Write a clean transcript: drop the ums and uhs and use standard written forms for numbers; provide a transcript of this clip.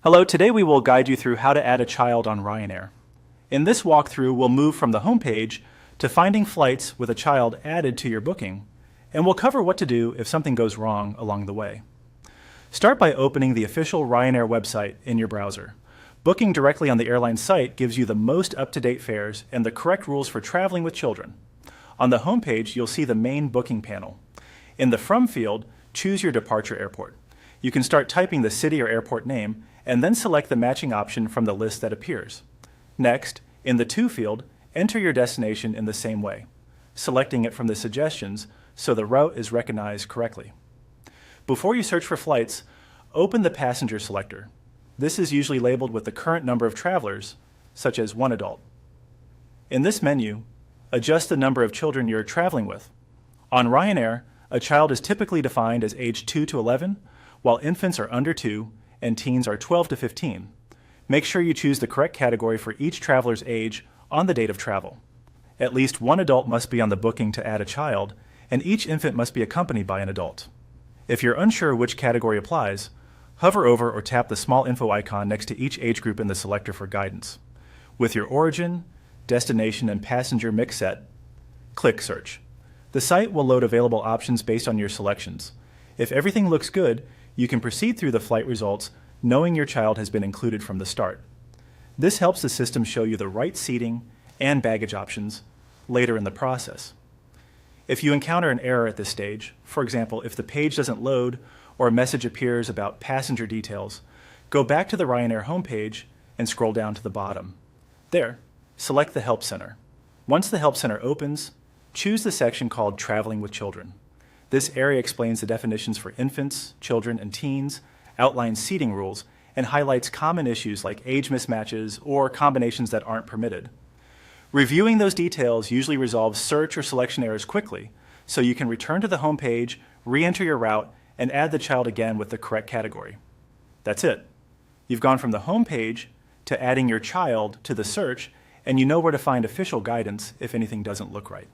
Hello, today we will guide you through how to add a child on Ryanair. In this walkthrough, we'll move from the homepage to finding flights with a child added to your booking, and we'll cover what to do if something goes wrong along the way. Start by opening the official Ryanair website in your browser. Booking directly on the airline site gives you the most up-to-date fares and the correct rules for traveling with children. On the homepage, you'll see the main booking panel. In the From field, choose your departure airport. You can start typing the city or airport name and then select the matching option from the list that appears. Next, in the To field, enter your destination in the same way, selecting it from the suggestions so the route is recognized correctly. Before you search for flights, open the passenger selector. This is usually labeled with the current number of travelers, such as one adult. In this menu, adjust the number of children you're traveling with. On Ryanair, a child is typically defined as age 2 to 11, while infants are under 2 and teens are 12 to 15. Make sure you choose the correct category for each traveler's age on the date of travel. At least one adult must be on the booking to add a child, and each infant must be accompanied by an adult. If you're unsure which category applies, hover over or tap the small info icon next to each age group in the selector for guidance. With your origin, destination, and passenger mix set, click Search. The site will load available options based on your selections. If everything looks good, you can proceed through the flight results knowing your child has been included from the start. This helps the system show you the right seating and baggage options later in the process. If you encounter an error at this stage, for example, if the page doesn't load or a message appears about passenger details, go back to the Ryanair homepage and scroll down to the bottom. There, select the Help Center. Once the Help Center opens, choose the section called Traveling with Children. This area explains the definitions for infants, children, and teens, outlines seating rules, and highlights common issues like age mismatches or combinations that aren't permitted. Reviewing those details usually resolves search or selection errors quickly, so you can return to the home page, re-enter your route, and add the child again with the correct category. That's it. You've gone from the home page to adding your child to the search, and you know where to find official guidance if anything doesn't look right.